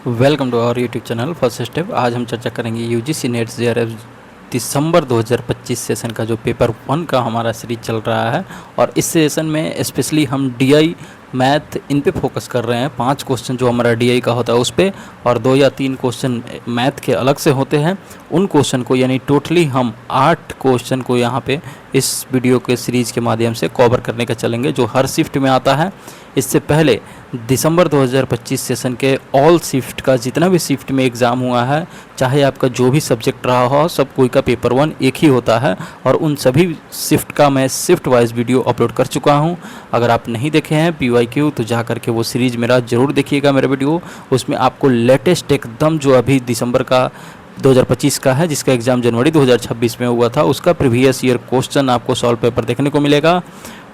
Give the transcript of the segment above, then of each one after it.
Welcome to our YouTube channel first step. आज हम चर्चा करेंगे यूजीसी नेट जेआरएफ दिसंबर 2025 सेशन का जो पेपर 1 का हमारा सीरीज चल रहा है। और इस सेशन में स्पेशली हम डीआई मैथ इन पे फोकस कर रहे हैं। 5 क्वेश्चन जो हमारा डीआई का होता है उस पे, और 2 या 3 क्वेश्चन मैथ के अलग से होते हैं। उन क्वेश्चन को यानी टोटली हम 8 क्वेश्चन को यहाँ पे इस वीडियो के सीरीज़ के माध्यम से कवर करने का चलेंगे, जो हर शिफ्ट में आता है। इससे पहले दिसंबर 2025 सेशन के ऑल शिफ्ट का जितना भी शिफ्ट में एग्ज़ाम हुआ है, चाहे आपका जो भी सब्जेक्ट रहा हो, सब कोई का पेपर 1 एक ही होता है। और उन सभी शिफ्ट का मैं शिफ्ट वाइज वीडियो अपलोड कर चुका हूं। अगर आप नहीं देखे हैं पीवाईक्यू तो जा करके वो सीरीज़ मेरा ज़रूर देखिएगा, मेरा वीडियो। उसमें आपको लेटेस्ट एकदम जो अभी दिसंबर का 2025 का है, जिसका एग्ज़ाम जनवरी 2026 में हुआ था, उसका प्रीवियस ईयर क्वेश्चन आपको सॉल्व पेपर देखने को मिलेगा।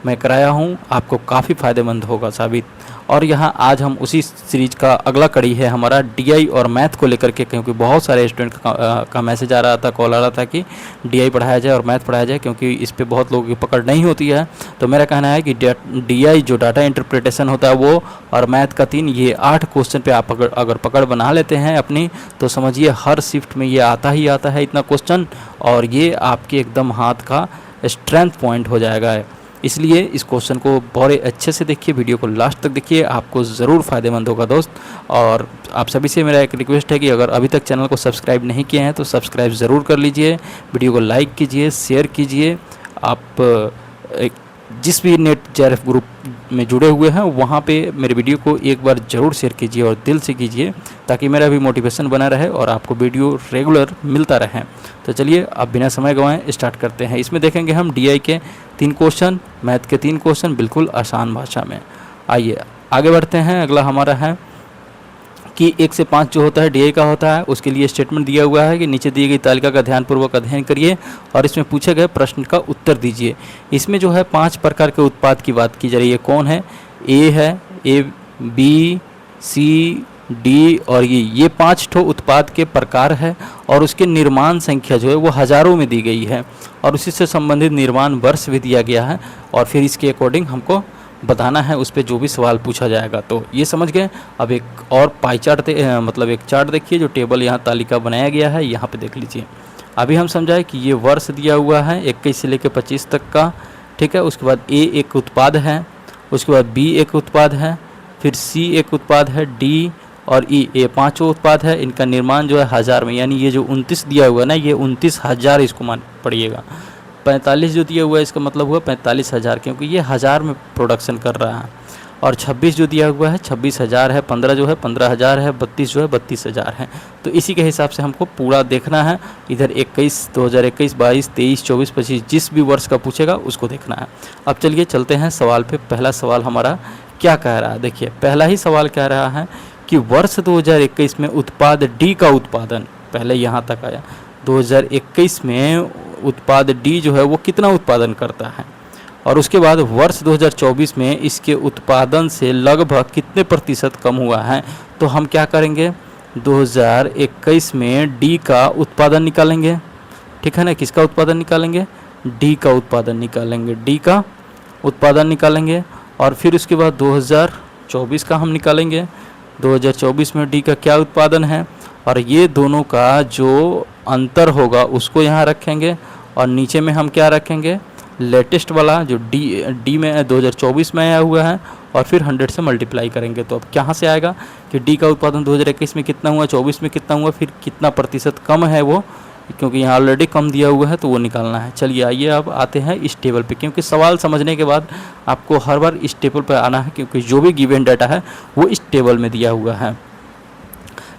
मैं कराया हूँ, आपको काफ़ी फ़ायदेमंद होगा साबित। और यहाँ आज हम उसी सीरीज का अगला कड़ी है हमारा डीआई और मैथ को लेकर के, क्योंकि बहुत सारे स्टूडेंट का मैसेज आ रहा था, कॉल आ रहा था कि डीआई पढ़ाया जाए और मैथ पढ़ाया जाए, क्योंकि इस पे बहुत लोगों की पकड़ नहीं होती है। तो मेरा कहना है कि डीआई जो डाटा इंटरप्रिटेशन होता है वो, और मैथ का 3, ये 8 क्वेश्चन पे आप अगर पकड़ बना लेते हैं अपनी, तो समझिए हर शिफ्ट में ये आता ही आता है इतना क्वेश्चन, और ये आपके एकदम हाथ का स्ट्रेंथ पॉइंट हो जाएगा। इसलिए इस क्वेश्चन को बड़े अच्छे से देखिए, वीडियो को लास्ट तक देखिए, आपको ज़रूर फ़ायदेमंद होगा दोस्त। और आप सभी से मेरा एक रिक्वेस्ट है कि अगर अभी तक चैनल को सब्सक्राइब नहीं किए हैं तो सब्सक्राइब ज़रूर कर लीजिए, वीडियो को लाइक कीजिए, शेयर कीजिए। आप जिस भी नेट जेआरएफ ग्रुप में जुड़े हुए हैं वहाँ पे मेरे वीडियो को एक बार ज़रूर शेयर कीजिए और दिल से कीजिए, ताकि मेरा भी मोटिवेशन बना रहे और आपको वीडियो रेगुलर मिलता रहे। तो चलिए अब बिना समय गंवाए स्टार्ट करते हैं। इसमें देखेंगे हम डीआई के 3 क्वेश्चन, मैथ के 3 क्वेश्चन बिल्कुल आसान भाषा में। आइए आगे बढ़ते हैं। अगला हमारा है कि 1 से 5 जो होता है डीआई का होता है, उसके लिए स्टेटमेंट दिया हुआ है कि नीचे दी गई तालिका का ध्यानपूर्वक अध्ययन करिए और इसमें पूछे गए प्रश्न का उत्तर दीजिए। इसमें जो है 5 प्रकार के उत्पाद की बात की जा रही है। कौन है? ए है, ए, बी, सी, डी और ये 5 ठो उत्पाद के प्रकार है, और उसके निर्माण संख्या जो है वो हज़ारों में दी गई है, और उसी से संबंधित निर्माण वर्ष भी दिया गया है, और फिर इसके अकॉर्डिंग हमको बताना है उस पर जो भी सवाल पूछा जाएगा। तो ये समझ गए। अब एक और पाई चार्ट मतलब एक चार्ट देखिए, जो टेबल यहाँ तालिका बनाया गया है, यहाँ पे देख लीजिए। अभी हम समझाए कि ये वर्ष दिया हुआ है 21 से लेकर 25 तक का, ठीक है। उसके बाद ए एक उत्पाद है, उसके बाद बी एक उत्पाद है, फिर सी एक उत्पाद है, डी और ई, ये 5 उत्पाद है। इनका निर्माण जो है 1000 में, यानी ये जो 29 दिया हुआ है ना, ये 29,000 इसको मान पड़िएगा। 45 जो दिया हुआ है इसका मतलब हुआ 45,000, क्योंकि ये 1000 में प्रोडक्शन कर रहा है। और 26 जो दिया हुआ है 26,000 है, 15 जो है 15,000 है, 32 जो है 32,000 है। तो इसी के हिसाब से हमको पूरा देखना है। इधर 21, 2021, 22, 23, 24, 25 जिस भी वर्ष का पूछेगा उसको देखना है। अब चलिए चलते हैं सवाल पे। पहला सवाल हमारा क्या कह रहा है, देखिए पहला ही सवाल कह रहा है कि वर्ष 2021 में उत्पाद डी का उत्पादन, पहले यहाँ तक आया, 2021 में उत्पाद डी जो है वो कितना उत्पादन करता है, और उसके बाद वर्ष 2024 में इसके उत्पादन से लगभग कितने प्रतिशत कम हुआ है। तो हम क्या करेंगे, 2021 में डी का उत्पादन निकालेंगे, ठीक है ना। किसका उत्पादन निकालेंगे? डी का उत्पादन निकालेंगे, डी का उत्पादन निकालेंगे। और फिर उसके बाद 2024 का हम निकालेंगे, 2024 में डी का क्या उत्पादन है, और ये दोनों का जो अंतर होगा उसको यहाँ रखेंगे, और नीचे में हम क्या रखेंगे, लेटेस्ट वाला जो डी में 2024 में आया हुआ है, और फिर 100 से मल्टीप्लाई करेंगे। तो अब कहाँ से आएगा कि डी का उत्पादन 2021 में कितना हुआ, 24 में कितना हुआ, फिर कितना प्रतिशत कम है वो, क्योंकि यहाँ ऑलरेडी कम दिया हुआ है तो वो निकालना है। चलिए आइए अब आते हैं इस टेबल पे, क्योंकि सवाल समझने के बाद आपको हर बार इस टेबल पर आना है, क्योंकि जो भी गिवन डाटा है वो इस टेबल में दिया हुआ है।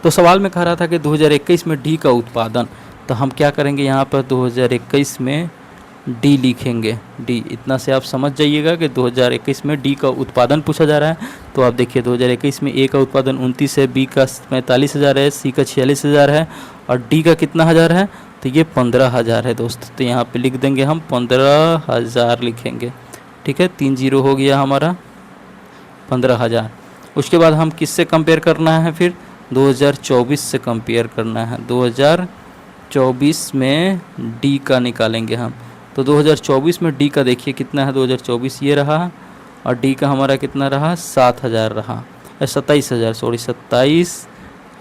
तो सवाल में कह रहा था कि 2021 में डी का उत्पादन, तो हम क्या करेंगे, यहाँ पर 2021 में डी लिखेंगे। डी इतना से आप समझ जाइएगा कि 2021 में डी का उत्पादन पूछा जा रहा है। तो आप देखिए 2021 में ए का उत्पादन 29 है, बी का 45,000 है, सी का 46,000 है, और डी का कितना हज़ार है, तो ये 15,000 है दोस्त। तो यहाँ पे लिख देंगे हम 15,000 लिखेंगे, ठीक है। 3 0 हो गया हमारा 15,000। उसके बाद हम किससे कंपेयर करना है, फिर 2024 से कंपेयर करना है। 2024 में डी का निकालेंगे हम। तो 2024 में डी का देखिए कितना है, 2024 ये रहा, और डी का हमारा कितना रहा, 7,000 रहा, 27,000 सॉरी 27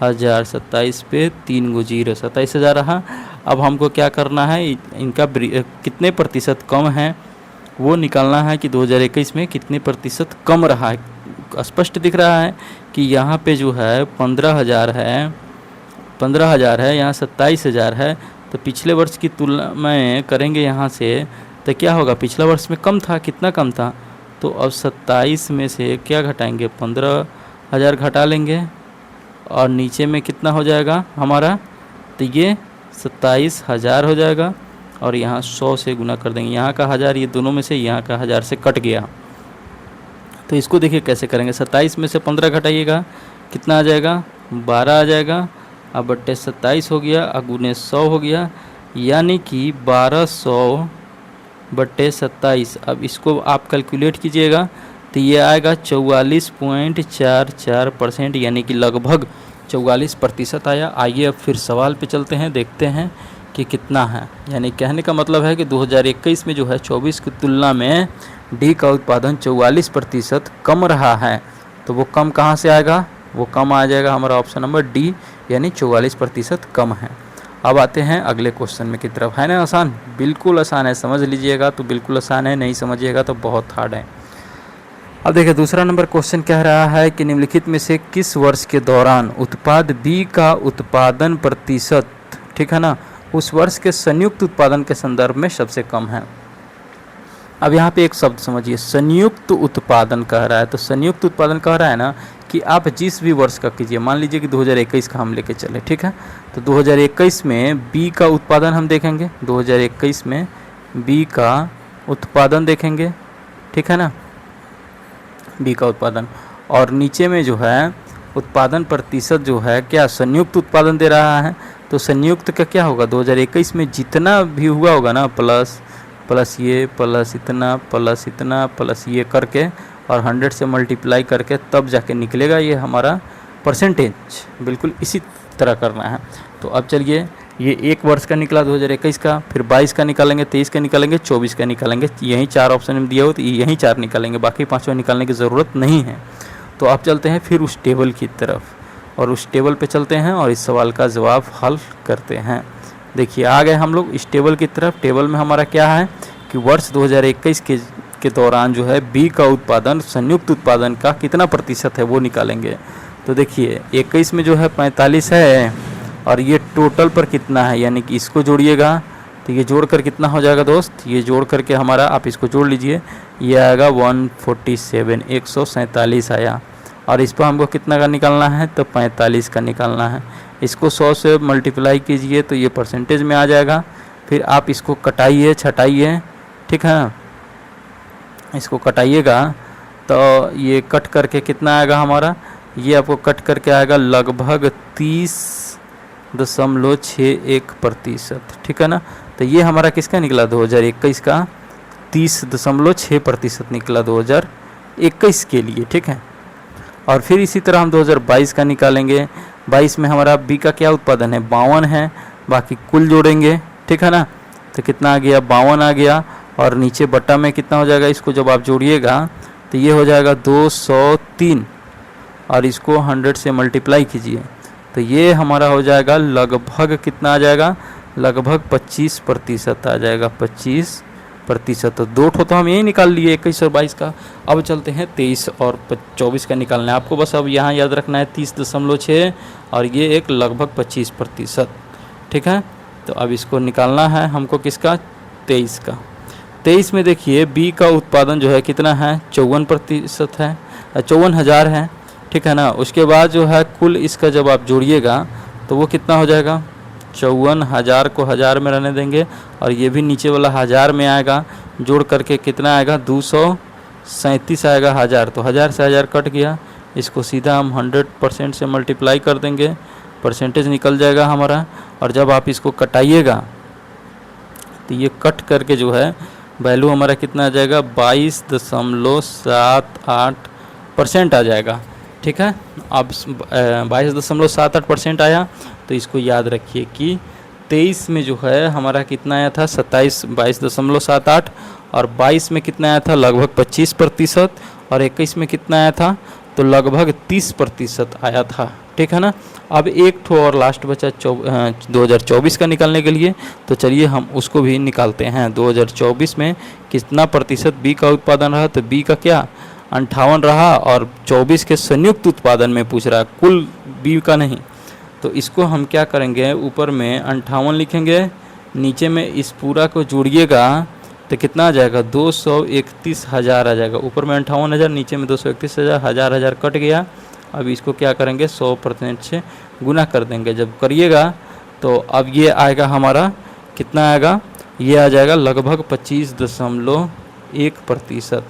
हज़ार, 27 पे 3 गो जीरो, 27,000 रहा। अब हमको क्या करना है, इनका कितने प्रतिशत कम है वो निकालना है कि 2021 में कितने प्रतिशत कम रहा है। स्पष्ट दिख रहा है कि यहाँ पे जो है 15,000 है, 15,000 है, यहाँ 27,000 है। तो पिछले वर्ष की तुलना में करेंगे यहाँ से तो क्या होगा, पिछला वर्ष में कम था, कितना कम था, तो अब 27 में से क्या घटाएंगे, 15,000 घटा लेंगे और नीचे में कितना हो जाएगा हमारा, तो ये 27,000 हो जाएगा और यहाँ 100 से गुना कर देंगे। यहाँ का 1000 ये दोनों में से यहाँ का 1000 से कट गया। तो इसको देखिए कैसे करेंगे, 27 में से 15 घटाइएगा कितना आ जाएगा, 12 आ जाएगा। अब बट्टे 27 हो गया, अगुने 100 हो गया, यानी कि 1200 बट्टे 27। अब इसको आप कैलकुलेट कीजिएगा तो ये आएगा 44.44%, यानी कि लगभग 44% आया। आइए अब फिर सवाल पे चलते हैं, देखते हैं कि कितना है। यानी कहने का मतलब है कि 2021 में जो है 24 की तुलना में डी का उत्पादन 44% कम रहा है। तो वो कम कहाँ से आएगा, वो कम आ जाएगा हमारा ऑप्शन नंबर डी, यानी 44% कम है। अब आते हैं अगले क्वेश्चन में की तरफ। है ना आसान, बिल्कुल आसान है, समझ लीजिएगा तो बिल्कुल आसान है, नहीं समझिएगा तो बहुत हार्ड है। अब देखिए दूसरा नंबर क्वेश्चन कह रहा है कि निम्नलिखित में से किस वर्ष के दौरान उत्पाद बी का उत्पादन प्रतिशत, ठीक है ना, उस वर्ष के संयुक्त उत्पादन के संदर्भ में सबसे कम है। अब यहाँ पे एक शब्द समझिए, संयुक्त उत्पादन कह रहा है। तो संयुक्त उत्पादन कह रहा है ना कि आप जिस भी वर्ष का कीजिए, मान लीजिए कि 2021 का हम लेके चले, ठीक है। तो 2021 में बी का उत्पादन हम देखेंगे, 2021 में बी का उत्पादन देखेंगे, ठीक है ना, बी का उत्पादन। और नीचे में जो है उत्पादन प्रतिशत जो है क्या संयुक्त उत्पादन दे रहा है। तो संयुक्त का क्या होगा, 2021 में जितना भी हुआ होगा ना, प्लस प्लस ये प्लस इतना प्लस इतना प्लस ये करके और 100 से मल्टीप्लाई करके तब जाके निकलेगा ये हमारा परसेंटेज। बिल्कुल इसी तरह करना है। तो अब चलिए, ये एक वर्ष का निकला 2021 का, फिर 22 का निकालेंगे, 23 का निकालेंगे, 24 का निकालेंगे। यहीं 4 ऑप्शन में दिया हो तो यहीं 4 निकालेंगे, बाकी 5वां निकालने की ज़रूरत नहीं है। तो आप चलते हैं फिर उस टेबल की तरफ और उस टेबल पे चलते हैं और इस सवाल का जवाब हल करते हैं। देखिए आ गए हम लोग इस टेबल की तरफ। टेबल में हमारा क्या है कि वर्ष 2021 के दौरान जो है बी का उत्पादन संयुक्त उत्पादन का कितना प्रतिशत है वो निकालेंगे। तो देखिए 21 में जो है 45 है और ये टोटल पर कितना है, यानी कि इसको जोड़िएगा तो ये जोड़कर कितना हो जाएगा दोस्त, ये जोड़ करके हमारा, आप इसको जोड़ लीजिए, ये आएगा 147, 147 आया। और इस पर हमको कितना का निकालना है, तो 45 का निकालना है। इसको 100 से मल्टीप्लाई कीजिए तो ये परसेंटेज में आ जाएगा। फिर आप इसको कटाइए छटाइए, ठीक है, इसको कटाइएगा तो ये कट करके कितना आएगा हमारा, ये आपको कट करके आएगा लगभग 30.61%, ठीक है ना। तो ये हमारा किसका निकला 2021 का 30.6% निकला 2021 के लिए, ठीक है। और फिर इसी तरह हम 2022 का निकालेंगे। 22 में हमारा बी का क्या उत्पादन है, 52 है, बाकी कुल जोड़ेंगे, ठीक है ना। तो कितना आ गया, 52 आ गया और नीचे बट्टा में कितना हो जाएगा, इसको जब आप जोड़िएगा तो ये हो जाएगा 203 और इसको 100 से मल्टीप्लाई कीजिए तो ये हमारा हो जाएगा लगभग कितना आ जाएगा, लगभग 25% आ जाएगा, 25%। तो दो ठो तो हम यही निकाल लिए 21 और 22 का। अब चलते हैं 23 और 24 का निकालना है आपको। बस अब यहाँ याद रखना है 30.6 और ये एक लगभग 25%, ठीक है। तो अब इसको निकालना है हमको किसका, 23 का। 23 में देखिए बी का उत्पादन जो है कितना है, 54% है, 54,000 है, ठीक है ना। उसके बाद जो है कुल इसका जब आप जोड़िएगा तो वो कितना हो जाएगा, 54,000 को 1000 में रहने देंगे और ये भी नीचे वाला 1000 में आएगा, जोड़ करके कितना आएगा 237 आएगा 1000। तो 1000 से 1000 कट गया, इसको सीधा हम 100% से मल्टीप्लाई कर देंगे, परसेंटेज निकल जाएगा हमारा। और जब आप इसको कटाइएगा तो ये कट करके जो है वैल्यू हमारा कितना आ जाएगा, 22.78% आ जाएगा, ठीक है। अब 22.78% आया तो इसको याद रखिए कि 23 में जो है हमारा कितना आया था, 22.78 और 22 में कितना आया था, लगभग 25%। और 21 में कितना आया था, तो तो लगभग 30% आया था, ठीक है ना। अब एक ठो और लास्ट बचा 2024 का निकालने के लिए, तो चलिए हम उसको भी निकालते हैं। 2024 में कितना प्रतिशत बी का उत्पादन रहा, तो बी का क्या 58 रहा, और 24 के संयुक्त उत्पादन में पूछ रहा है, कुल बी का नहीं। तो इसको हम क्या करेंगे, ऊपर में 58 लिखेंगे, नीचे में इस पूरा को जोड़िएगा तो कितना आ जाएगा 231,000 आ जाएगा। ऊपर में 58,000, नीचे में 231,000, हज़ार कट गया। अब इसको क्या करेंगे 100% से गुना कर देंगे। जब करिएगा तो अब ये आएगा हमारा कितना आएगा, ये आ जाएगा लगभग 25.1%,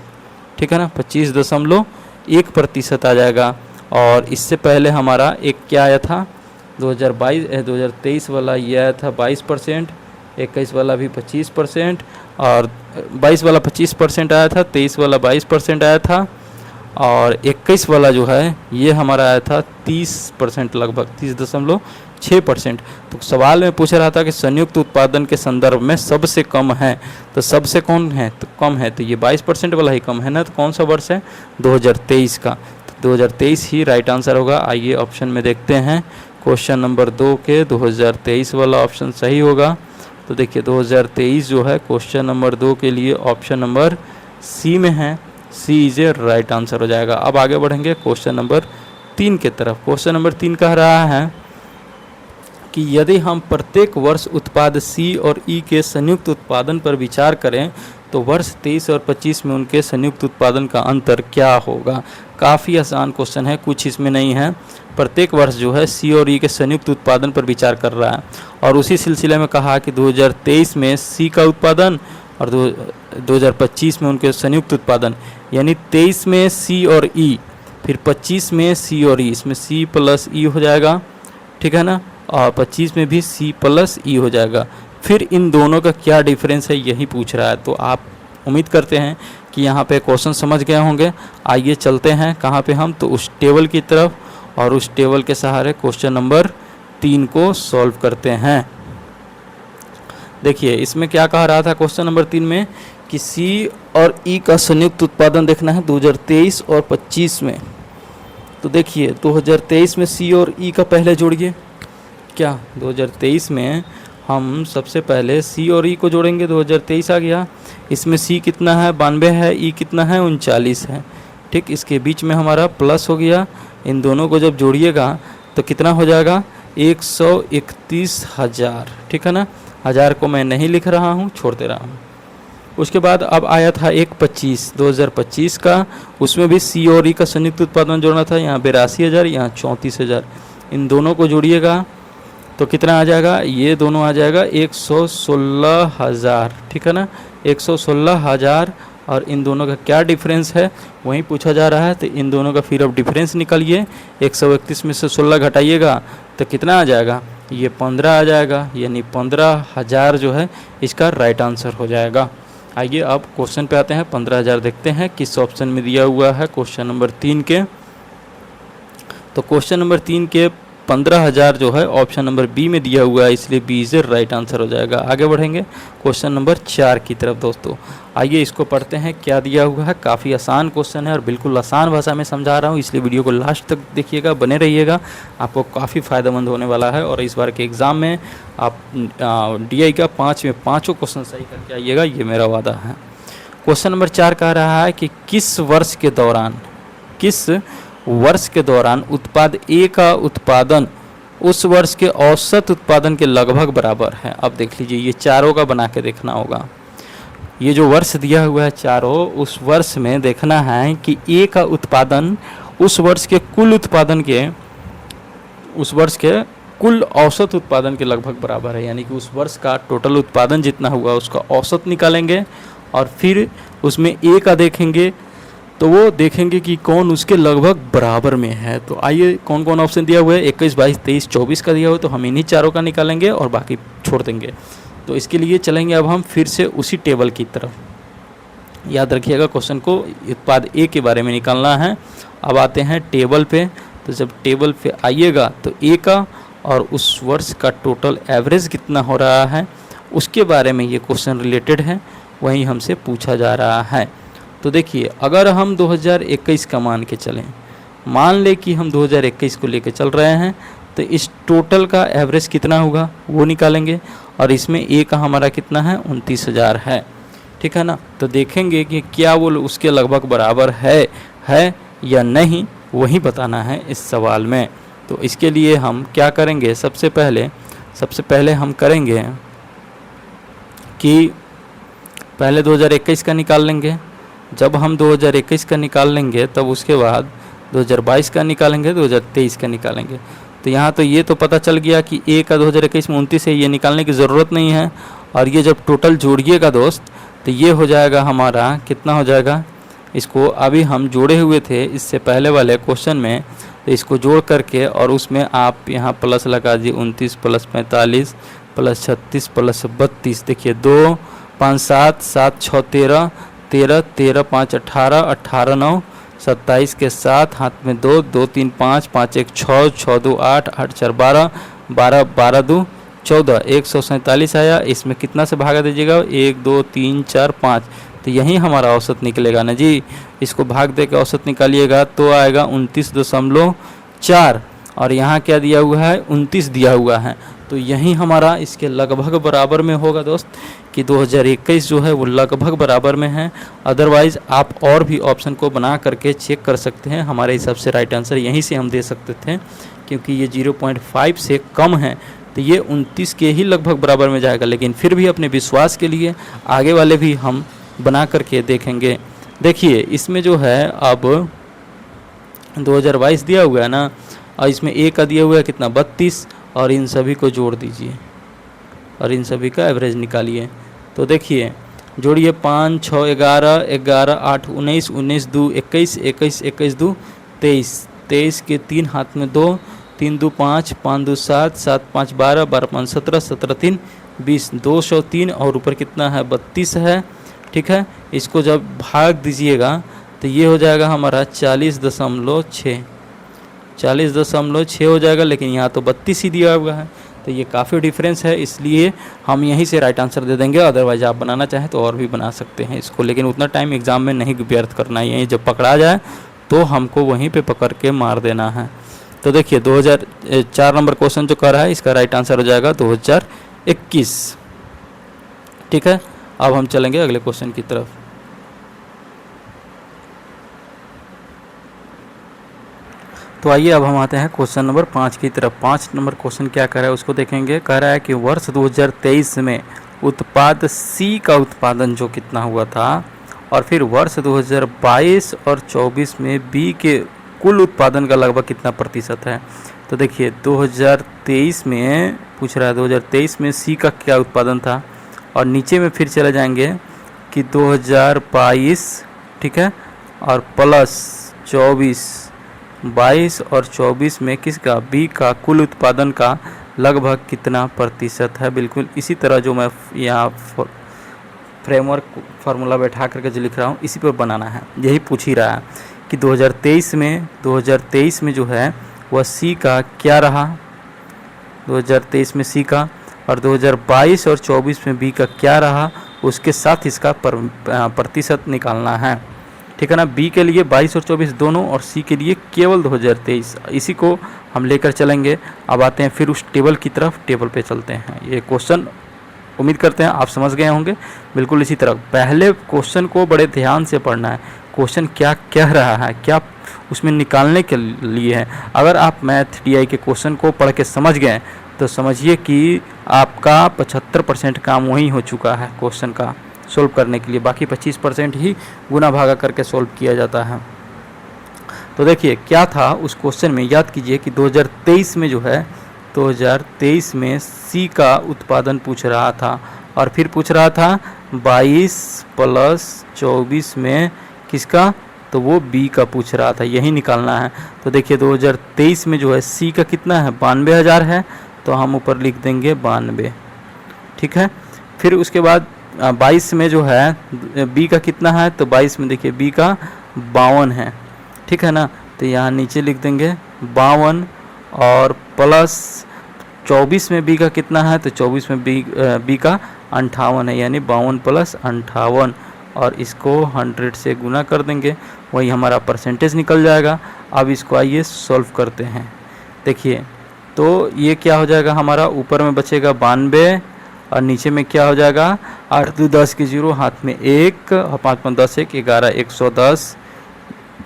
ठीक है ना, 25.1% आ जाएगा। और इससे पहले हमारा एक क्या आया था 2023 वाला, ये आया था 22%, 21 वाला भी 25%, और 22 वाला 25% आया था, 23 वाला 22% आया था, और 21 वाला जो है ये हमारा आया था 30%, लगभग 30.6%। तो सवाल में पूछ रहा था कि संयुक्त उत्पादन के संदर्भ में सबसे कम है, तो सबसे कौन है, तो कम है, तो ये 22% वाला ही कम है ना। तो कौन सा वर्ष है 2023 का, तो 2023 ही राइट आंसर होगा। आइए ऑप्शन में देखते हैं, क्वेश्चन नंबर 2 के 2023 वाला ऑप्शन सही होगा। तो देखिए 2023 जो है क्वेश्चन नंबर 2 के लिए ऑप्शन नंबर सी में है, सी इज ए राइट आंसर हो जाएगा। अब आगे बढ़ेंगे क्वेश्चन नंबर 3 के तरफ। क्वेश्चन नंबर 3 कह रहा है कि यदि हम प्रत्येक वर्ष उत्पाद सी और ई के संयुक्त उत्पादन पर विचार करें तो वर्ष 23 और 25 में उनके संयुक्त उत्पादन का अंतर क्या होगा। काफ़ी आसान क्वेश्चन है, कुछ इसमें नहीं है। प्रत्येक वर्ष जो है सी और ई के संयुक्त उत्पादन पर विचार कर रहा है, और उसी सिलसिले में कहा कि 2023 में सी का उत्पादन और 2025 में उनके संयुक्त उत्पादन, यानी 23 में सी और ई, फिर 25 में सी और ई, इसमें सी प्लस ई हो जाएगा, ठीक है ना, और 25 में भी सी प्लस ई हो जाएगा। फिर इन दोनों का क्या डिफरेंस है यही पूछ रहा है। तो आप उम्मीद करते हैं कि यहाँ पे क्वेश्चन समझ गए होंगे। आइए चलते हैं कहाँ पे हम, तो उस टेबल की तरफ, और उस टेबल के सहारे क्वेश्चन नंबर 3 को सॉल्व करते हैं। देखिए इसमें क्या कह रहा था क्वेश्चन नंबर 3 में कि सी और ई का संयुक्त उत्पादन देखना है 2023 और 25 में। तो देखिए 2023 में सी और ई का पहले जोड़िए, क्या 2023 में हम सबसे पहले सी और ई को जोड़ेंगे, 2023 आ गया। इसमें सी कितना है 92 है, ई कितना है 39 है, ठीक। इसके बीच में हमारा प्लस हो गया, इन दोनों को जब जोड़िएगा तो कितना हो जाएगा 131,000, ठीक है ना। हज़ार को मैं नहीं लिख रहा हूँ, छोड़ते रहा हूँ। उसके बाद अब आया था एक 2025 का, उसमें भी सी और ई का संयुक्त उत्पादन जोड़ना था, यहाँ 82,000, यहाँ 34,000। इन दोनों को जोड़िएगा तो कितना आ जाएगा, ये दोनों आ जाएगा 116,000, ठीक है ना, 116,000। और इन दोनों का क्या डिफरेंस है वही पूछा जा रहा है। तो इन दोनों का फिर अब डिफरेंस निकालिए, 131 में से 16 घटाइएगा तो कितना आ जाएगा, ये 15 आ जाएगा, यानी 15,000 जो है इसका राइट आंसर हो जाएगा। आइए अब क्वेश्चन पे आते हैं। 15,000 देखते हैं किस ऑप्शन में दिया हुआ है क्वेश्चन नंबर 3 के। तो क्वेश्चन नंबर 3 के 15,000 जो है ऑप्शन नंबर बी में दिया हुआ है, इसलिए बी इज राइट आंसर हो जाएगा। आगे बढ़ेंगे क्वेश्चन नंबर 4 की तरफ दोस्तों। आइए इसको पढ़ते हैं क्या दिया हुआ है। काफ़ी आसान क्वेश्चन है और बिल्कुल आसान भाषा में समझा रहा हूँ, इसलिए वीडियो को लास्ट तक देखिएगा, बने रहिएगा, आपको काफ़ी फ़ायदेमंद होने वाला है। और इस बार के एग्ज़ाम में आप DI का 5 में 5 क्वेश्चन सही करके आइएगा, ये मेरा वादा है। क्वेश्चन नंबर 4 कह रहा है कि किस वर्ष के दौरान उत्पाद ए का उत्पादन उस वर्ष के औसत उत्पादन के लगभग बराबर है। अब देख लीजिए, ये चारों का बना के देखना होगा। ये जो वर्ष दिया हुआ है चारों, उस वर्ष में देखना है कि ए का उत्पादन उस वर्ष के कुल उत्पादन के, उस वर्ष के कुल औसत उत्पादन के लगभग बराबर है, यानी कि उस वर्ष का टोटल उत्पादन जितना हुआ उसका औसत निकालेंगे और फिर उसमें ए का देखेंगे, तो वो देखेंगे कि कौन उसके लगभग बराबर में है। तो आइए कौन कौन ऑप्शन दिया हुआ है, 21, 22, 23, 24 का दिया हुआ है, तो हम इन्हीं चारों का निकालेंगे और बाकी छोड़ देंगे। तो इसके लिए चलेंगे अब हम फिर से उसी टेबल की तरफ। याद रखिएगा क्वेश्चन को उत्पाद ए के बारे में निकालना है। अब आते हैं टेबल पे। तो जब टेबल पे आइएगा तो ए का और उस वर्ष का टोटल एवरेज कितना हो रहा है उसके बारे में ये क्वेश्चन रिलेटेड है, वही हमसे पूछा जा रहा है। तो देखिए, अगर हम 2021 का मान के चलें, मान ले कि हम 2021 को लेकर चल रहे हैं, तो इस टोटल का एवरेज कितना होगा वो निकालेंगे, और इसमें ए का हमारा कितना है 29,000 है, ठीक है ना। तो देखेंगे कि क्या वो उसके लगभग बराबर है या नहीं, वही बताना है इस सवाल में। तो इसके लिए हम क्या करेंगे, सबसे पहले हम करेंगे कि पहले 2021 का निकाल लेंगे। जब हम 2021 का निकाल लेंगे तब उसके बाद 2022 का निकालेंगे, 2023 का निकालेंगे। तो यहाँ तो ये तो पता चल गया कि ए का 2021 में 29 है, ये निकालने की ज़रूरत नहीं है। और ये जब टोटल जोड़िएगा दोस्त, तो ये हो जाएगा हमारा कितना हो जाएगा, इसको अभी हम जोड़े हुए थे इससे पहले वाले क्वेश्चन में, तो इसको जोड़ करके और उसमें आप यहाँ प्लस लगा दिए 29 प्लस 45 प्लस 36 प्लस 32। देखिए 2 5 7 7 6 13 13 13 5 18 18 9 27 के 7 हाथ में 2 2 3 5 5 1 6 6 2 8 8 4 12 12 12 2 14 147 आया। इसमें कितना से भागा दीजिएगा, 1 2 3 4 5, तो यही हमारा औसत निकलेगा ना जी। इसको भाग दे के औसत निकालिएगा तो आएगा 29.4, और यहाँ क्या दिया हुआ है 29 दिया हुआ है। तो यही हमारा इसके लगभग बराबर में होगा दोस्त, कि 2021 जो है वो लगभग बराबर में है। अदरवाइज़ आप और भी ऑप्शन को बना करके चेक कर सकते हैं। हमारे हिसाब से राइट आंसर यहीं से हम दे सकते थे, क्योंकि ये 0.5 से कम है, तो ये 29 के ही लगभग बराबर में जाएगा। लेकिन फिर भी अपने विश्वास के लिए आगे वाले भी हम बना करके देखेंगे। देखिए इसमें जो है अब 2022 दिया हुआ है ना, और इसमें ए का दिया हुआ है कितना 32, और इन सभी को जोड़ दीजिए और इन सभी का एवरेज निकालिए। तो देखिए जोड़िए 5 6 11 11 8 19 19 2 21 21 21 2 23 23 के 3 हाथ में 2 3 2 5 5 2 7 7 5 12 12 5 17 17 3 20 203, और ऊपर कितना है 32 है, ठीक है। इसको जब भाग दीजिएगा तो ये हो जाएगा हमारा 40.6 हो जाएगा, लेकिन यहाँ तो 32 ही दिया हुआ है, तो ये काफ़ी डिफरेंस है, इसलिए हम यहीं से राइट आंसर दे देंगे। अदरवाइज आप बनाना चाहें तो और भी बना सकते हैं इसको, लेकिन उतना टाइम एग्ज़ाम में नहीं व्यर्थ करना है। यहीं जब पकड़ा जाए तो हमको वहीं पे पकड़ के मार देना है। तो देखिए 2004 नंबर क्वेश्चन जो कर रहा है, इसका राइट आंसर हो जाएगा 2021, ठीक है। अब हम चलेंगे अगले क्वेश्चन की तरफ। तो आइए अब हम आते हैं क्वेश्चन नंबर 5 की तरफ। 5 नंबर क्वेश्चन क्या कह रहा है उसको देखेंगे। कह रहा है कि वर्ष 2023 में उत्पाद सी का उत्पादन जो कितना हुआ था, और फिर वर्ष 2022 और 24 में बी के कुल उत्पादन का लगभग कितना प्रतिशत है। तो देखिए 2023 में पूछ रहा है 2023 में सी का क्या उत्पादन था, और नीचे में फिर चले जाएंगे कि 2022, ठीक है, और प्लस 22 और 24 में किसका बी का कुल उत्पादन का लगभग कितना प्रतिशत है। बिल्कुल इसी तरह जो मैं यहाँ फ्रेमवर्क फार्मूला बैठा करके जो लिख रहा हूँ इसी पर बनाना है। यही पूछ ही रहा है कि 2023 में जो है वह सी का क्या रहा, 2023 में सी का, और 2022 और 24 में बी का क्या रहा, उसके साथ इसका प्रतिशत निकालना है, ठीक है ना। बी के लिए 22 और 24 दोनों, और सी के लिए केवल 2023। इसी को हम लेकर चलेंगे। अब आते हैं फिर उस टेबल की तरफ, टेबल पे चलते हैं। ये क्वेश्चन उम्मीद करते हैं आप समझ गए होंगे। बिल्कुल इसी तरह पहले क्वेश्चन को बड़े ध्यान से पढ़ना है, क्वेश्चन क्या कह रहा है, क्या उसमें निकालने के लिए है। अगर आप मैथ DI के क्वेश्चन को पढ़ के समझ गए तो समझिए कि आपका 75% काम वही हो चुका है क्वेश्चन का सोल्व करने के लिए। बाकी 25% ही गुना भागा करके सोल्व किया जाता है। तो देखिए क्या था उस क्वेश्चन में, याद कीजिए कि 2023 में जो है 2023 में सी का उत्पादन पूछ रहा था, और फिर पूछ रहा था 22 प्लस 24 में किसका, तो वो बी का पूछ रहा था, यही निकालना है। तो देखिए 2023 में जो है सी का कितना है 92,000 है, तो हम ऊपर लिख देंगे 92, ठीक है। फिर उसके बाद 22 में जो है बी का कितना है, तो 22 में देखिए बी का 52 है, ठीक है ना। तो यहाँ नीचे लिख देंगे 52, और प्लस 24 में बी का कितना है, तो 24 में बी का 58 है, यानी 52 प्लस 58, और इसको 100 से गुना कर देंगे, वही हमारा परसेंटेज निकल जाएगा। अब इसको आइए सॉल्व करते हैं। देखिए तो ये क्या हो जाएगा, हमारा ऊपर में बचेगा 92 और नीचे में क्या हो जाएगा 8 2 10 की 0, हाथ में 1 और 5 5 10 1 11 110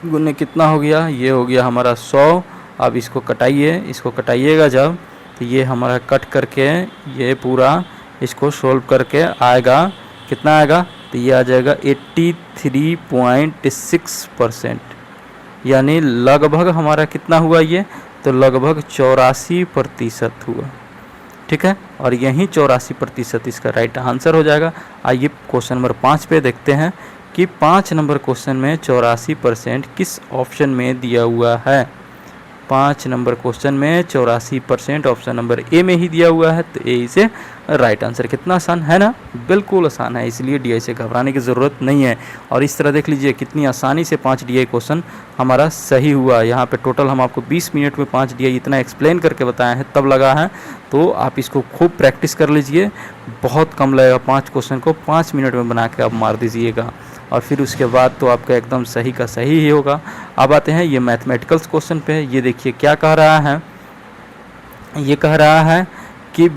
गुने कितना हो गया, ये हो गया हमारा 100। अब इसको कटाइए, इसको कटाइएगा जब तो ये हमारा कट करके ये पूरा इसको सोल्व करके आएगा, कितना आएगा, तो ये आ जाएगा 83.6%, यानी लगभग हमारा कितना हुआ ये, तो लगभग 84% हुआ। ठीक है, और यही 84% इसका राइट आंसर हो जाएगा। आइए क्वेश्चन नंबर 5 पे देखते हैं कि 5 नंबर क्वेश्चन में 84% किस ऑप्शन में दिया हुआ है। 5 नंबर क्वेश्चन में 84% ऑप्शन नंबर ए में ही दिया हुआ है, तो ए इसे राइट आंसर। कितना आसान है ना, बिल्कुल आसान है, इसलिए डीआई से घबराने की ज़रूरत नहीं है। और इस तरह देख लीजिए कितनी आसानी से 5 डीआई क्वेश्चन हमारा सही हुआ। यहाँ पे टोटल हम आपको 20 मिनट में 5 डीआई इतना एक्सप्लेन करके बताए हैं, तब लगा है। तो आप इसको खूब प्रैक्टिस कर लीजिए, बहुत कम लगेगा। 5 क्वेश्चन को 5 मिनट में बना के आप मार दीजिएगा, और फिर उसके बाद तो आपका एकदम सही का सही ही होगा। अब आते हैं ये मैथमेटिकल्स क्वेश्चन पे। ये देखिए क्या कह रहा है, ये कह रहा है कि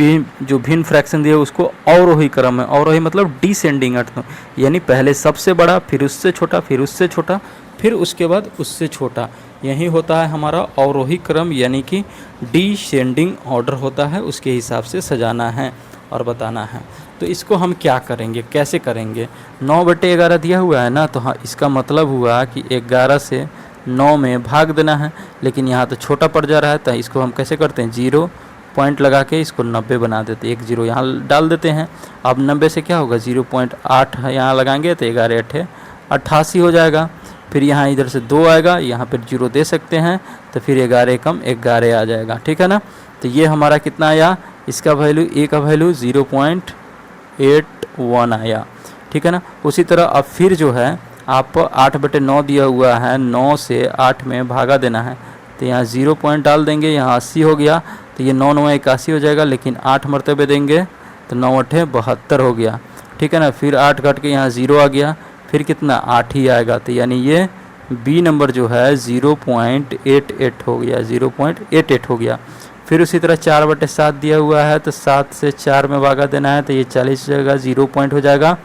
जो भिन्न फ्रैक्शन दिया उसको अवरोही क्रम है, अवरोही मतलब डिसेंडिंग अर्थ में, यानी पहले सबसे बड़ा, फिर उससे छोटा, फिर उससे छोटा, फिर उसके बाद उससे छोटा, यही होता है हमारा अवरोही क्रम, यानी कि डिसेंडिंग ऑर्डर होता है, उसके हिसाब से सजाना है और बताना है। तो इसको हम क्या करेंगे, कैसे करेंगे, 9/11 दिया हुआ है ना, तो हाँ इसका मतलब हुआ कि 11 से 9 में भाग देना है, लेकिन यहाँ तो छोटा पड़ जा रहा है, तो इसको हम कैसे करते हैं, 0 पॉइंट लगा के इसको 90 बना देते हैं, 1 0 यहाँ डाल देते हैं। अब 90 से क्या होगा, 0.8 यहाँ लगाएंगे तो 11 8 88 हो जाएगा। फिर यहाँ इधर से 2 आएगा, यहाँ पर 0 दे सकते हैं, तो फिर 11 कम 11 आ जाएगा। ठीक है ना, तो ये हमारा कितना आया, इसका वैल्यू, ए का वैल्यू 0.81 आया। ठीक है ना, उसी तरह अब फिर जो है आप 8/9 दिया हुआ है, 9 से 8 में भागा देना है, तो यहाँ 0 पॉइंट डाल देंगे, यहाँ 80 हो गया, तो ये 9 9 81 हो जाएगा, लेकिन 8 मरतबे देंगे तो 9 8 72 हो गया। ठीक है ना, फिर 8 घट के यहाँ 0 आ गया, फिर कितना 8 ही आएगा, तो यानी ये बी नंबर जो है 0.88 हो गया, 0.88 हो गया। फिर उसी तरह 4/7 दिया हुआ है, तो 7 से 4 में भागा देना है, तो ये 40 जगह 0 पॉइंट हो जाएगा,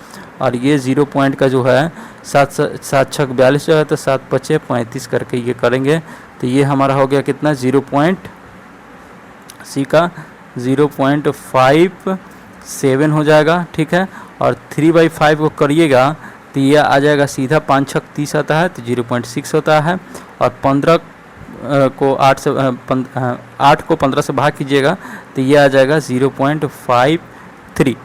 और ये 0 पॉइंट का जो है 7 7 6 42 जगह, तो 7 5 35 करके ये करेंगे, तो ये हमारा हो गया कितना, 0.57 हो जाएगा। ठीक है, और 3/5 को करिएगा तो ये आ जाएगा सीधा, 5 6 30 आता है, तो 0.6 होता है, और 15 को 8 को 15 से भाग कीजिएगा तो ये आ जाएगा 0.53।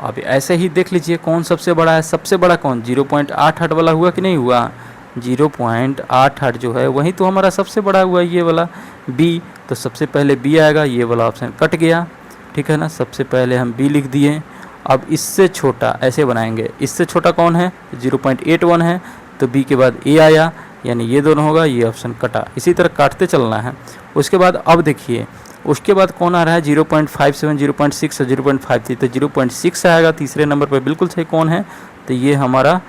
अब ऐसे ही देख लीजिए कौन सबसे बड़ा है, सबसे बड़ा कौन, 0.88 वाला हुआ कि नहीं हुआ, 0.88 जो है वही तो हमारा सबसे बड़ा हुआ, ये वाला बी, तो सबसे पहले बी आएगा, ये वाला ऑप्शन कट गया। ठीक है ना, सबसे पहले हम बी लिख दिए। अब इससे छोटा ऐसे बनाएंगे, इससे छोटा कौन है, 0.81 है, तो बी के बाद ए आया, यानी ये दोनों होगा, ये ऑप्शन कटा। इसी तरह काटते चलना है। उसके बाद अब देखिए उसके बाद कौन आ रहा है, 0.57 0.6 और 0.53, तो 0.6 आएगा तीसरे नंबर पर, बिल्कुल सही। कौन है, तो ये हमारा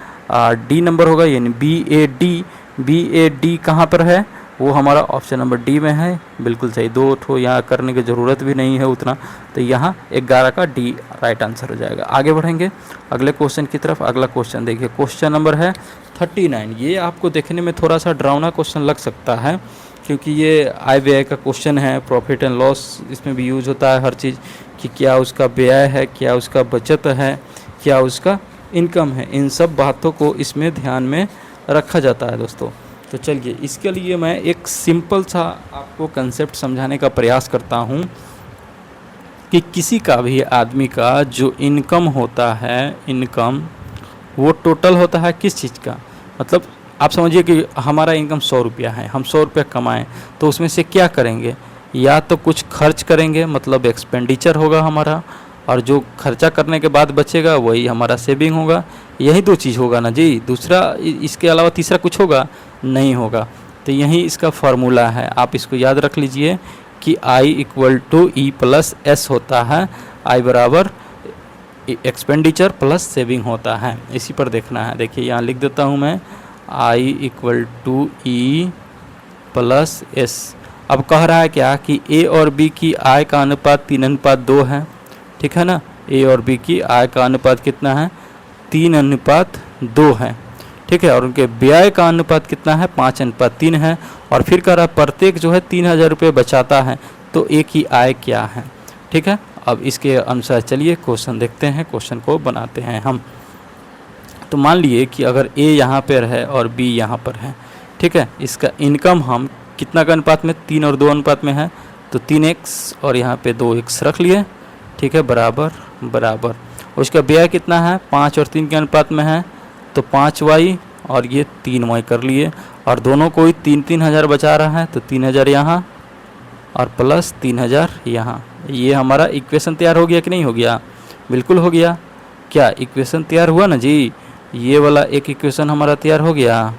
डी नंबर होगा, यानी BAD कहाँ पर है, वो हमारा ऑप्शन नंबर डी में है, बिल्कुल सही। 2 ठो यहाँ करने की ज़रूरत भी नहीं है उतना, तो यहाँ 11 का डी राइट आंसर हो जाएगा। आगे बढ़ेंगे अगले क्वेश्चन की तरफ। अगला क्वेश्चन देखिए, क्वेश्चन नंबर है 39। ये आपको देखने में थोड़ा सा डरावना क्वेश्चन लग सकता है, क्योंकि ये आय व्यय का क्वेश्चन है, प्रॉफिट एंड लॉस इसमें भी यूज होता है हर चीज़, कि क्या उसका व्यय है, क्या उसका बचत है, क्या उसका इनकम है, इन सब बातों को इसमें ध्यान में रखा जाता है दोस्तों। तो चलिए इसके लिए मैं एक सिंपल सा आपको कंसेप्ट समझाने का प्रयास करता हूँ कि किसी का भी आदमी का जो इनकम होता है, इनकम वो टोटल होता है किस चीज़ का, मतलब आप समझिए कि हमारा इनकम 100 रुपया है, हम 100 रुपया कमाएँ, तो उसमें से क्या करेंगे, या तो कुछ खर्च करेंगे, मतलब एक्सपेंडिचर होगा हमारा, और जो खर्चा करने के बाद बचेगा वही हमारा सेविंग होगा। यही 2 चीज़ होगा ना जी, दूसरा इसके अलावा तीसरा कुछ होगा नहीं होगा। तो यही इसका फार्मूला है, आप इसको याद रख लीजिए कि I = E + S होता है, I बराबर एक्सपेंडिचर प्लस सेविंग होता है। इसी पर देखना है। देखिए यहाँ लिख देता हूँ मैं, I = E प्लस एस। अब कह रहा है क्या कि ए और बी की आय का अनुपात 3:2 है, ठीक है ना। ए और बी की आय का अनुपात कितना है, 3:2 है, ठीक है। और उनके व्यय का अनुपात कितना है, 5:3 है। और फिर कह रहा है प्रत्येक जो है 3,000 रुपये बचाता है, तो ए की आय क्या है, ठीक है। अब इसके अनुसार चलिए क्वेश्चन देखते हैं, क्वेश्चन को बनाते हैं हम। तो मान लिए कि अगर ए यहाँ पर है और बी यहाँ पर है, ठीक है। इसका इनकम हम कितना का अनुपात में, 3 और 2 अनुपात में है, तो 3x और यहाँ पे 2x रख लिए, ठीक है, बराबर बराबर। उसका व्यय कितना है, 5 और 3 के अनुपात में है, तो 5y और ये 3y कर लिए। और दोनों को ही 3-3 हज़ार बचा रहा है, तो 3,000 यहाँ और प्लस 3,000 यहाँ। ये हमारा इक्वेशन तैयार हो गया कि नहीं हो गया, बिल्कुल हो गया। क्या इक्वेशन तैयार हुआ ना जी, ये वाला एक इक्वेशन हमारा तैयार हो गया,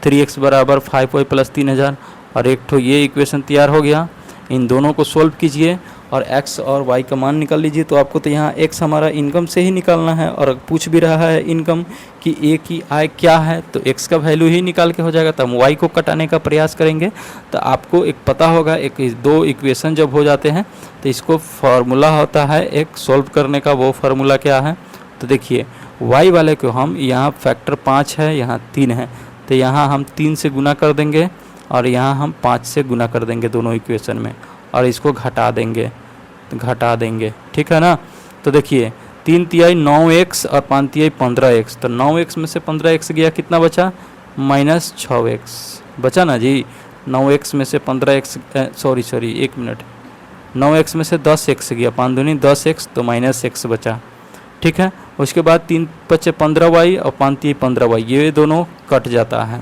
3x बराबर 5y प्लस 3,000। और एक तो ये इक्वेशन तैयार हो गया। इन दोनों को सोल्व कीजिए और x और y का मान निकाल लीजिए। तो आपको तो यहाँ x हमारा इनकम से ही निकालना है, और पूछ भी रहा है इनकम कि a की आय क्या है, तो x का वैल्यू ही निकाल के हो जाएगा। तो हम y को कटाने का प्रयास करेंगे, तो आपको एक पता होगा, एक दो इक्वेशन जब हो जाते हैं तो इसको फार्मूला होता है एक सोल्व करने का। वो फार्मूला क्या है, तो देखिए y वाले को हम यहाँ फैक्टर 5 है, यहाँ 3 है, तो यहाँ हम 3 से गुना कर देंगे और यहाँ हम 5 से गुना कर देंगे दोनों इक्वेशन में, और इसको घटा देंगे, ठीक है ना। तो देखिए 3 तिहाई 9x और 5 तिहाई 15x, तो 9x में से 15x गया, कितना बचा, -6x बचा ना जी। 9x में से 15x सॉरी 1 मिनट, 9x में से 10x गया, 5 दूनी 10x, तो -x बचा, ठीक है। उसके बाद 3 बचे 15y और 5 तिहाई 15y, ये दोनों कट जाता है।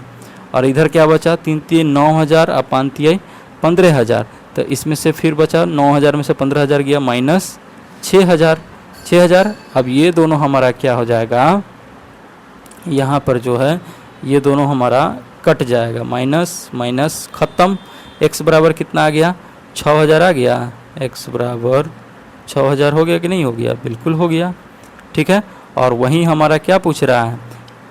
और इधर क्या बचा, 3 तिहाई 9,000 और 5 तिहाई 15,000, तो इसमें से फिर बचा 9,000 में से 15,000 गया -6,000। अब ये दोनों हमारा क्या हो जाएगा, यहाँ पर जो है ये दोनों हमारा कट जाएगा, माइनस माइनस ख़त्म। x बराबर कितना आ गया, 6,000 आ गया। x बराबर 6,000 हो गया कि नहीं हो गया, बिल्कुल हो गया, ठीक है। और वहीं हमारा क्या पूछ रहा है,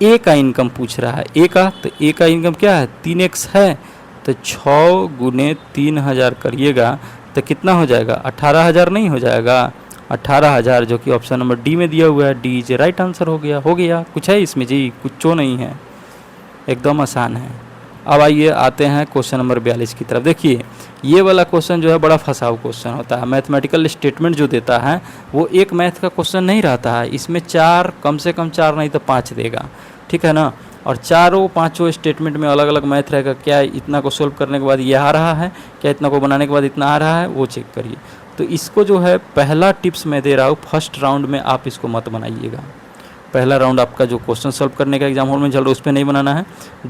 ए का इनकम पूछ रहा है, ए का। तो ए का इनकम क्या है, 3x है, तो 6 गुने 3,000 करिएगा तो कितना हो जाएगा, 18,000 नहीं हो जाएगा, 18,000, जो कि ऑप्शन नंबर डी में दिया हुआ है। डी इज राइट आंसर हो गया। कुछ है इसमें जी, कुछ नहीं है, एकदम आसान है। अब आइए आते हैं क्वेश्चन नंबर 42 की तरफ। देखिए ये वाला क्वेश्चन जो है बड़ा फंसाऊ क्वेश्चन होता है। मैथमेटिकल स्टेटमेंट जो देता है वो एक मैथ का क्वेश्चन नहीं रहता है, इसमें 4 कम से कम 4 नहीं तो 5 देगा, ठीक है ना। और चारों पांचों स्टेटमेंट में अलग अलग मैथ रहेगा। क्या इतना को सोल्व करने के बाद ये आ रहा है, क्या इतना को बनाने के बाद इतना आ रहा है, वो चेक करिए। तो इसको जो है पहला टिप्स मैं दे रहा हूँ, फर्स्ट राउंड में आप इसको मत बनाइएगा। पहला राउंड आपका जो क्वेश्चन सॉल्व करने का एग्जाम हॉल में चल रहा है उस पर नहीं बनाना है,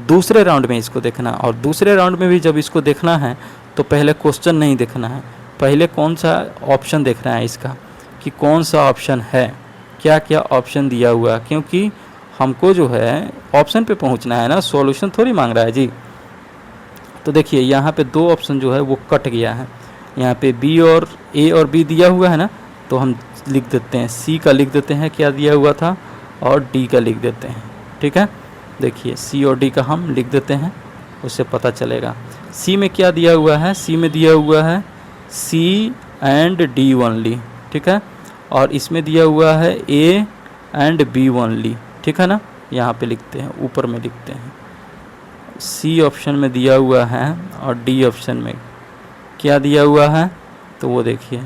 दूसरे राउंड में इसको देखना। और दूसरे राउंड में भी जब इसको देखना है तो पहले क्वेश्चन नहीं देखना है, पहले कौन सा ऑप्शन देखना है इसका, कि कौन सा ऑप्शन है, क्या क्या ऑप्शन दिया हुआ, क्योंकि हमको जो है ऑप्शन पे पहुंचना है ना, सॉल्यूशन थोड़ी मांग रहा है जी। तो देखिए यहाँ पे 2 ऑप्शन जो है वो कट गया है, यहाँ पे बी और ए और बी दिया हुआ है ना, तो हम लिख देते हैं सी का लिख देते हैं क्या दिया हुआ था, और डी का लिख देते हैं, ठीक है। देखिए सी और डी का हम लिख देते हैं, उससे पता चलेगा। सी में क्या दिया हुआ है, सी में दिया हुआ है सी एंड डी ओनली, ठीक है। और इसमें दिया हुआ है ए एंड बी ओनली, ठीक है ना। यहाँ पे लिखते हैं, ऊपर में लिखते हैं सी ऑप्शन में दिया हुआ है और डी ऑप्शन में क्या दिया हुआ है, तो वो देखिए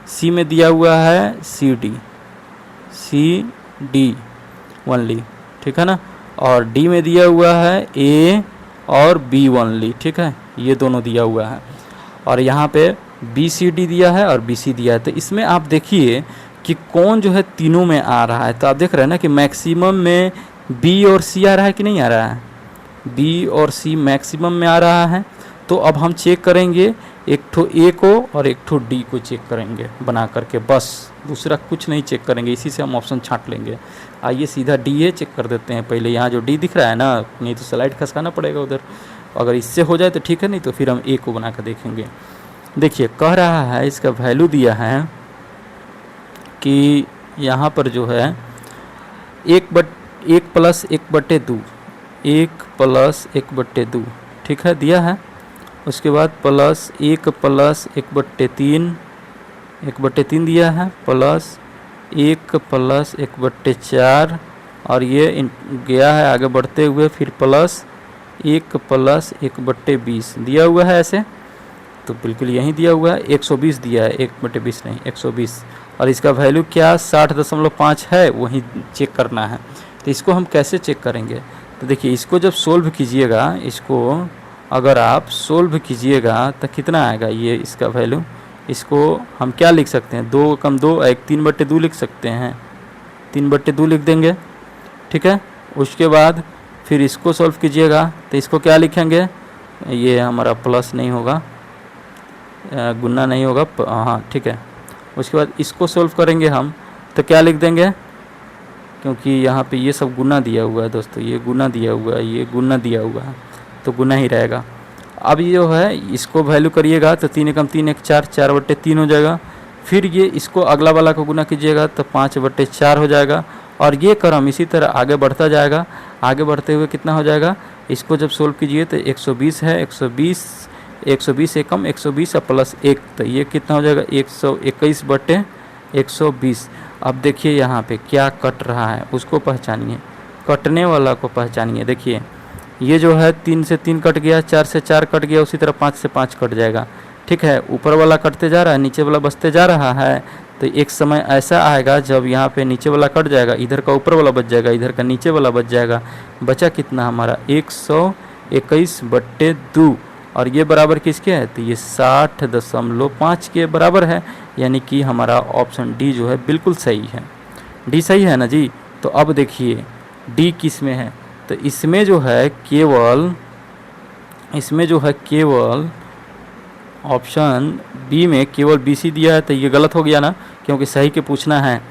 सी में दिया हुआ है सी डी ओनली, ठीक है ना। और डी में दिया हुआ है ए और बी ओनली, ठीक है, ये दोनों दिया हुआ है। और यहाँ पे बी सी डी दिया है और बी सी दिया है। तो इसमें आप देखिए कि कौन जो है तीनों में आ रहा है। तो आप देख रहे हैं ना कि मैक्सिमम में बी और सी आ रहा है कि नहीं आ रहा है, बी और सी मैक्सिमम में आ रहा है। तो अब हम चेक करेंगे एक ठो ए को और एक ठो डी को चेक करेंगे बना करके, बस दूसरा कुछ नहीं चेक करेंगे, इसी से हम ऑप्शन छांट लेंगे। आइए सीधा डी ए चेक कर देते हैं पहले। यहाँ जो डी दिख रहा है ना, नहीं तो स्लाइड खसकाना पड़ेगा उधर, अगर इससे हो जाए तो ठीक है, नहीं तो फिर हम ए को बना कर देखेंगे। देखिए कह रहा है, इसका वैल्यू दिया है कि यहाँ पर जो है 1 प्लस 1/2, 1 प्लस 1/2, ठीक है, दिया है। उसके बाद प्लस 1 + 1/3 दिया है, प्लस 1 + 1/4 और ये गया है आगे बढ़ते हुए, फिर प्लस 1 + 1/20 दिया हुआ है ऐसे, तो बिल्कुल यहीं दिया हुआ है 120 दिया है, 1/20 नहीं 120, और इसका वैल्यू क्या 60.5 है, वही चेक करना है। तो इसको हम कैसे चेक करेंगे, तो देखिए इसको जब सोल्व कीजिएगा, इसको अगर आप सोल्व कीजिएगा तो कितना आएगा ये इसका वैल्यू, इसको हम क्या लिख सकते हैं, 2 × 2 1 3/2 लिख सकते हैं, 3/2 लिख देंगे, ठीक है। उसके बाद फिर इसको सॉल्व कीजिएगा तो इसको क्या लिखेंगे, ये हमारा प्लस नहीं होगा, गुना नहीं होगा, हाँ ठीक है। उसके बाद इसको सॉल्व करेंगे हम तो क्या लिख देंगे, क्योंकि यहाँ पे ये सब गुना दिया हुआ है दोस्तों, ये गुना दिया हुआ है, ये गुना दिया हुआ है, तो गुना ही रहेगा। अब ये जो है इसको वैल्यू करिएगा तो 3 × 3 = 4, 4/3 हो जाएगा। फिर ये इसको अगला वाला को गुना कीजिएगा तो 5/4 हो जाएगा, और ये क्रम इसी तरह आगे बढ़ता जाएगा। आगे बढ़ते हुए कितना हो जाएगा, इसको जब सोल्व कीजिए तो 120 है, 120 से कम 120 प्लस 1, तो ये कितना हो जाएगा 121/120। अब देखिए यहाँ पे क्या कट रहा है उसको पहचानिए, कटने वाला को पहचानिए। देखिए ये जो है 3 से 3 कट गया, 4 से 4 कट गया, उसी तरह 5 से 5 कट जाएगा, ठीक है। ऊपर वाला कटते जा रहा है, नीचे वाला बचते जा रहा है, तो एक समय ऐसा आएगा जब यहाँ पे नीचे वाला कट जाएगा, इधर का ऊपर वाला बच जाएगा, इधर का नीचे वाला बच जाएगा। बचा कितना हमारा 121/2, और ये बराबर किसके है, तो ये 60.5 के बराबर है, यानी कि हमारा ऑप्शन डी जो है बिल्कुल सही है। डी सही है ना जी। तो अब देखिए डी किस में है, तो इसमें जो है केवल ऑप्शन बी में केवल BC दिया है, तो ये गलत हो गया ना, क्योंकि सही के पूछना है।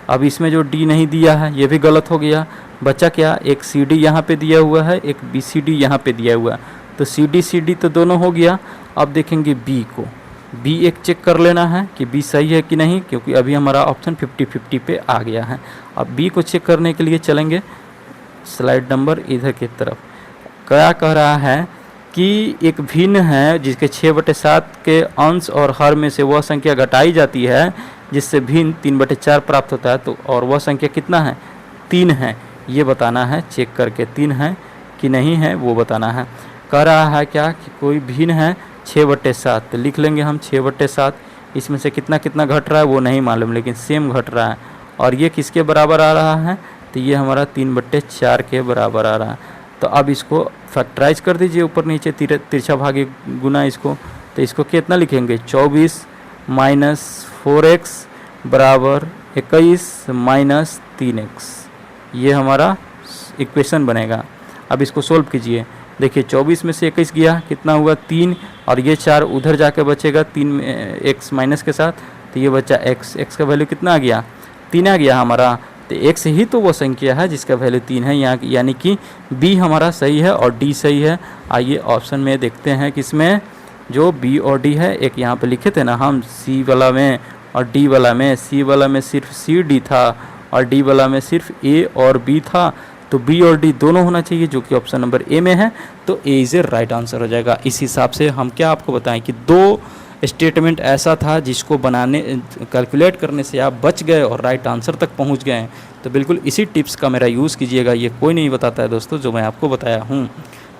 अब इसमें जो डी नहीं दिया है ये भी गलत हो गया। बचा क्या, एक CD यहाँ पे दिया हुआ है, एक BCD यहाँ पे दिया हुआ है, तो CD तो दोनों हो गया। अब देखेंगे बी को, बी एक चेक कर लेना है कि बी सही है कि नहीं, क्योंकि अभी हमारा ऑप्शन 50-50 पे आ गया है। अब बी को चेक करने के लिए चलेंगे स्लाइड नंबर इधर की तरफ। क्या कह रहा है कि एक भिन्न है जिसके 6/7 के अंश और हर में से वह संख्या घटाई जाती है जिससे भिन्न 3/4 प्राप्त होता है, तो और वह संख्या कितना है, 3 है, ये बताना है चेक करके, 3 है कि नहीं है वो बताना है। कह रहा है क्या कि कोई भिन्न है 6/7, तो लिख लेंगे हम 6/7। इसमें से कितना कितना घट रहा है वो नहीं मालूम, लेकिन सेम घट रहा है, और ये किसके बराबर आ रहा है, तो ये हमारा 3/4 के बराबर आ रहा है। तो अब इसको फैक्टराइज कर दीजिए, ऊपर नीचे तिरछा भागे गुना इसको, तो इसको कितना लिखेंगे 24 - 4x बराबर 21 - 3x, ये हमारा इक्वेशन बनेगा। अब इसको सोल्व कीजिए, देखिए 24 में से 21 गया, कितना हुआ 3, और ये 4 उधर जाके बचेगा 3 x माइनस के साथ, तो ये बचा x का वैल्यू कितना आ गया 3 आ गया हमारा। तो x ही तो वो संख्या है जिसका वैल्यू 3 है, यहाँ यानी कि b हमारा सही है और d सही है। आइए ऑप्शन में देखते हैं किसमें जो b और d है, एक यहाँ पे लिखे थे ना हम c वाला में और d वाला में। c वाला में सिर्फ c d था और d वाला में सिर्फ a और b था, तो b और d दोनों होना चाहिए, जो कि ऑप्शन नंबर ए में है, तो A is a right answer हो जाएगा। इस हिसाब से हम क्या आपको बताएं कि 2 स्टेटमेंट ऐसा था जिसको बनाने कैलकुलेट करने से आप बच गए और राइट आंसर तक पहुंच गए। तो बिल्कुल इसी टिप्स का मेरा यूज़ कीजिएगा, ये कोई नहीं बताता है दोस्तों जो मैं आपको बताया हूँ।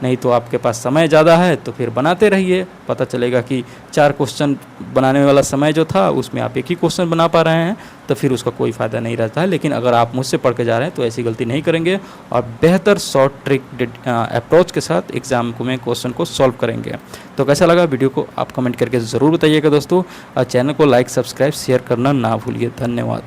नहीं तो आपके पास समय ज़्यादा है तो फिर बनाते रहिए, पता चलेगा कि 4 क्वेश्चन बनाने वाला समय जो था उसमें आप एक ही क्वेश्चन बना पा रहे हैं, तो फिर उसका कोई फ़ायदा नहीं रहता है। लेकिन अगर आप मुझसे पढ़ के जा रहे हैं तो ऐसी गलती नहीं करेंगे और बेहतर शॉर्ट ट्रिक अप्रोच के साथ एग्ज़ाम में क्वेश्चन को सॉल्व करेंगे। तो कैसा लगा वीडियो को आप कमेंट करके ज़रूर बताइएगा दोस्तों, और चैनल को लाइक सब्सक्राइब शेयर करना ना भूलिए। धन्यवाद।